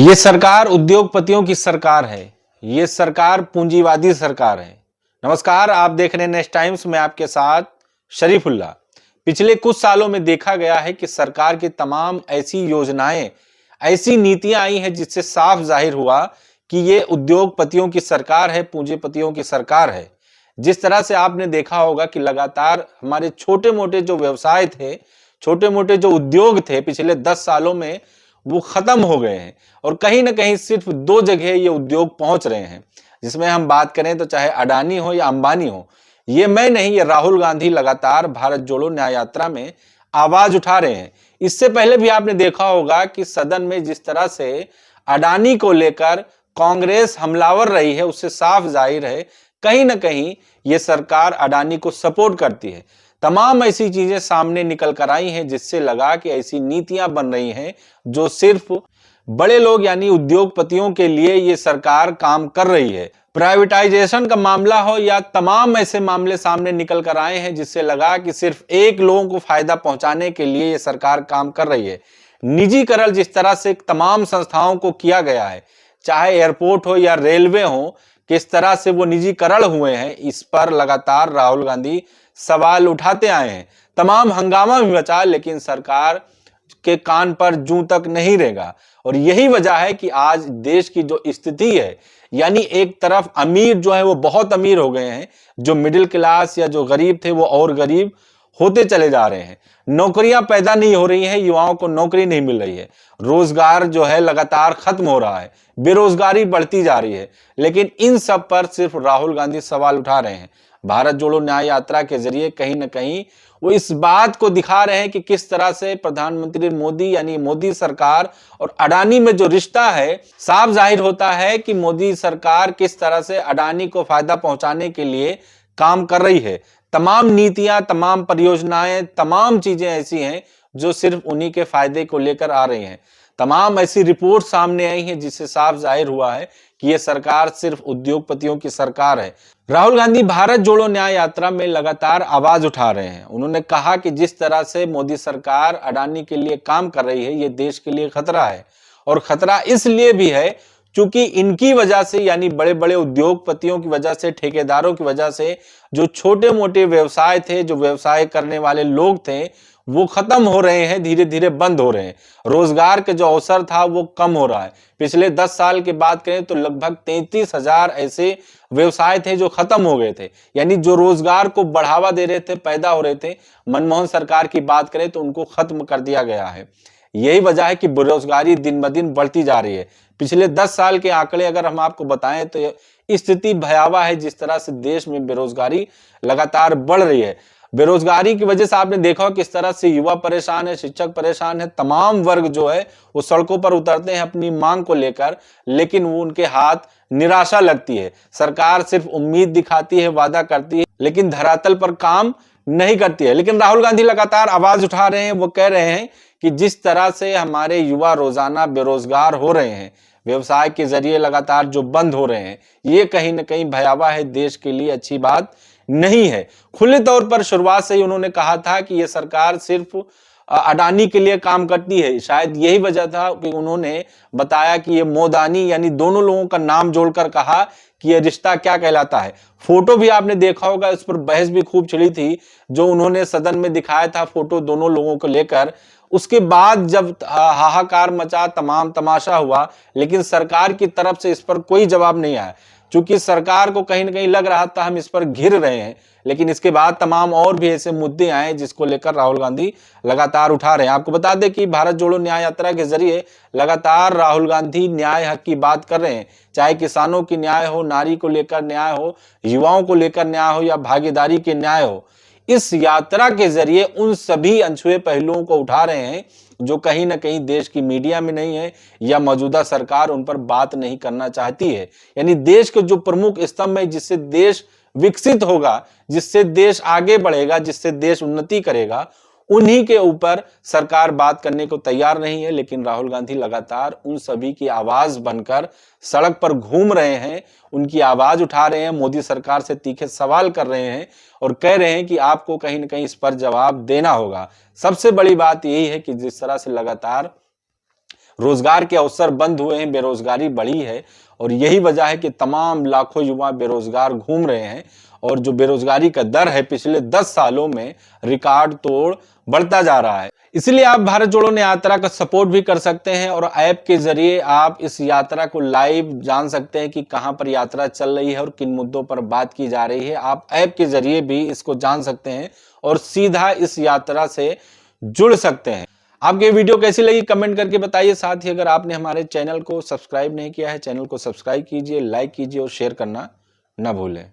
ये सरकार उद्योगपतियों की सरकार है। ये सरकार पूंजीवादी सरकार है। नमस्कार, आप देख रहे हैं नेक्स्ट टाइम्स में आपके साथ शरीफुल्ला। पिछले कुछ सालों में देखा गया है कि सरकार की तमाम ऐसी योजनाएं, ऐसी नीतियां आई हैं जिससे साफ जाहिर हुआ कि ये उद्योगपतियों की सरकार है, पूंजीपतियों की सरकार है। जिस तरह से आपने देखा होगा कि लगातार हमारे छोटे मोटे जो व्यवसाय थे, छोटे मोटे जो उद्योग थे, पिछले 10 सालों में वो खत्म हो गए हैं और कहीं ना कहीं सिर्फ दो जगह ये उद्योग पहुंच रहे हैं, जिसमें हम बात करें तो चाहे अडानी हो या अंबानी हो। ये मैं नहीं, ये राहुल गांधी लगातार भारत जोड़ो न्याय यात्रा में आवाज उठा रहे हैं। इससे पहले भी आपने देखा होगा कि सदन में जिस तरह से अडानी को लेकर कांग्रेस हमलावर रही है, उससे साफ जाहिर है कहीं ना कहीं ये सरकार अडानी को सपोर्ट करती है। तमाम ऐसी चीजें सामने निकल कर आई हैं जिससे लगा कि ऐसी नीतियां बन रही हैं जो सिर्फ बड़े लोग यानी उद्योगपतियों के लिए ये सरकार काम कर रही है। प्राइवेटाइजेशन का मामला हो या तमाम ऐसे मामले सामने निकल कर आए हैं जिससे लगा कि सिर्फ एक लोगों को फायदा पहुंचाने के लिए ये सरकार काम कर रही है। निजीकरण जिस तरह से तमाम संस्थाओं को किया गया है, चाहे एयरपोर्ट हो या रेलवे हो, किस तरह से वो निजीकरण हुए हैं, इस पर लगातार राहुल गांधी सवाल उठाते आए हैं। तमाम हंगामा भी मचा, लेकिन सरकार के कान पर जूं तक नहीं रहेगा। और यही वजह है कि आज देश की जो स्थिति है, यानी एक तरफ अमीर जो है वो बहुत अमीर हो गए हैं, जो मिडिल क्लास या जो गरीब थे वो और गरीब होते चले जा रहे हैं। नौकरियां पैदा नहीं हो रही हैं, युवाओं को नौकरी नहीं मिल रही है, रोजगार जो है लगातार खत्म हो रहा है, बेरोजगारी बढ़ती जा रही है। लेकिन इन सब पर सिर्फ राहुल गांधी सवाल उठा रहे हैं। भारत जोड़ो न्याय यात्रा के जरिए कहीं ना कहीं वो इस बात को दिखा रहे हैं कि किस तरह से प्रधानमंत्री मोदी यानी मोदी सरकार और अडानी में जो रिश्ता है, साफ जाहिर होता है कि मोदी सरकार किस तरह से अडानी को फायदा पहुंचाने के लिए काम कर रही है। तमाम नीतियां, तमाम परियोजनाएं, तमाम चीजें ऐसी हैं जो सिर्फ उन्हीं के फायदे को लेकर आ रही हैं। तमाम ऐसी रिपोर्ट सामने आई हैं जिससे साफ जाहिर हुआ है कि यह सरकार सिर्फ उद्योगपतियों की सरकार है। राहुल गांधी भारत जोड़ो न्याय यात्रा में लगातार आवाज उठा रहे हैं। उन्होंने कहा कि जिस तरह से मोदी सरकार अडानी के लिए काम कर रही है, ये देश के लिए खतरा है। और खतरा इसलिए भी है क्योंकि इनकी वजह से, यानी बड़े बड़े उद्योगपतियों की वजह से, ठेकेदारों की वजह से जो छोटे मोटे व्यवसाय थे, जो व्यवसाय करने वाले लोग थे, वो खत्म हो रहे हैं, धीरे धीरे बंद हो रहे हैं। रोजगार के जो अवसर था वो कम हो रहा है। पिछले 10 साल की बात करें तो लगभग 33,000 ऐसे व्यवसाय थे जो खत्म हो गए थे, यानी जो रोजगार को बढ़ावा दे रहे थे, पैदा हो रहे थे। मनमोहन सरकार की बात करें तो उनको खत्म कर दिया गया है। यही वजह है कि बेरोजगारी दिन ब दिन बढ़ती जा रही है। पिछले 10 साल के आंकड़े अगर हम आपको बताएं तो स्थिति भयावह है। जिस तरह से देश में बेरोजगारी लगातार बढ़ रही है, बेरोजगारी की वजह से आपने देखा हो किस तरह से युवा परेशान है, शिक्षक परेशान है, तमाम वर्ग जो है वो सड़कों पर उतरते हैं अपनी मांग को लेकर, लेकिन वो उनके हाथ निराशा लगती है। सरकार सिर्फ उम्मीद दिखाती है, वादा करती है, लेकिन धरातल पर काम नहीं करती है। लेकिन राहुल गांधी लगातार आवाज उठा रहे हैं। वो कह रहे हैं कि जिस तरह से हमारे युवा रोजाना बेरोजगार हो रहे हैं, व्यवसाय के जरिए लगातार जो बंद हो रहे हैं, ये कहीं ना कहीं भयावह है, देश के लिए अच्छी बात नहीं है। खुले तौर पर शुरुआत से ही उन्होंने कहा था कि यह सरकार सिर्फ अडानी के लिए काम करती है। शायद यही वजह था कि उन्होंने बताया कि ये मोदानी, यानी दोनों लोगों का नाम जोड़कर कहा कि ये रिश्ता क्या कहलाता है। फोटो भी आपने देखा होगा, इस पर बहस भी खूब छिड़ी थी, जो उन्होंने सदन में दिखाया था फोटो दोनों लोगों को लेकर। उसके बाद जब हाहाकार मचा, तमाम तमाशा हुआ, लेकिन सरकार की तरफ से इस पर कोई जवाब नहीं आया, क्योंकि सरकार को कहीं ना कहीं लग रहा था हम इस पर घिर रहे हैं। लेकिन इसके बाद तमाम और भी ऐसे मुद्दे आए जिसको लेकर राहुल गांधी लगातार उठा रहे हैं। आपको बता दें कि भारत जोड़ो न्याय यात्रा के जरिए लगातार राहुल गांधी न्याय हक की बात कर रहे हैं, चाहे किसानों की न्याय हो, नारी को लेकर न्याय हो, युवाओं को लेकर न्याय हो या भागीदारी के न्याय हो। इस यात्रा के जरिए उन सभी अनछुए पहलुओं को उठा रहे हैं जो कहीं ना कहीं देश की मीडिया में नहीं है या मौजूदा सरकार उन पर बात नहीं करना चाहती है। यानी देश के जो प्रमुख स्तंभ है, जिससे देश विकसित होगा, जिससे देश आगे बढ़ेगा, जिससे देश उन्नति करेगा, उन्हीं के ऊपर सरकार बात करने को तैयार नहीं है। लेकिन राहुल गांधी लगातार उन सभी की आवाज बनकर सड़क पर घूम रहे हैं, उनकी आवाज उठा रहे हैं, मोदी सरकार से तीखे सवाल कर रहे हैं और कह रहे हैं कि आपको कहीं ना कहीं इस पर जवाब देना होगा। सबसे बड़ी बात यही है कि जिस तरह से लगातार रोजगार के अवसर बंद हुए हैं, बेरोजगारी बढ़ी है और यही वजह है कि तमाम लाखों युवा बेरोजगार घूम रहे हैं और जो बेरोजगारी का दर है पिछले 10 सालों में रिकॉर्ड तोड़ बढ़ता जा रहा है। इसलिए आप भारत जोड़ो यात्रा का सपोर्ट भी कर सकते हैं और ऐप के जरिए आप इस यात्रा को लाइव जान सकते हैं कि कहां पर यात्रा चल रही है और किन मुद्दों पर बात की जा रही है। आप ऐप के जरिए भी इसको जान सकते हैं और सीधा इस यात्रा से जुड़ सकते हैं। आपको ये वीडियो कैसी लगी कमेंट करके बताइए। साथ ही अगर आपने हमारे चैनल को सब्सक्राइब नहीं किया है, चैनल को सब्सक्राइब कीजिए, लाइक कीजिए और शेयर करना ना भूलें।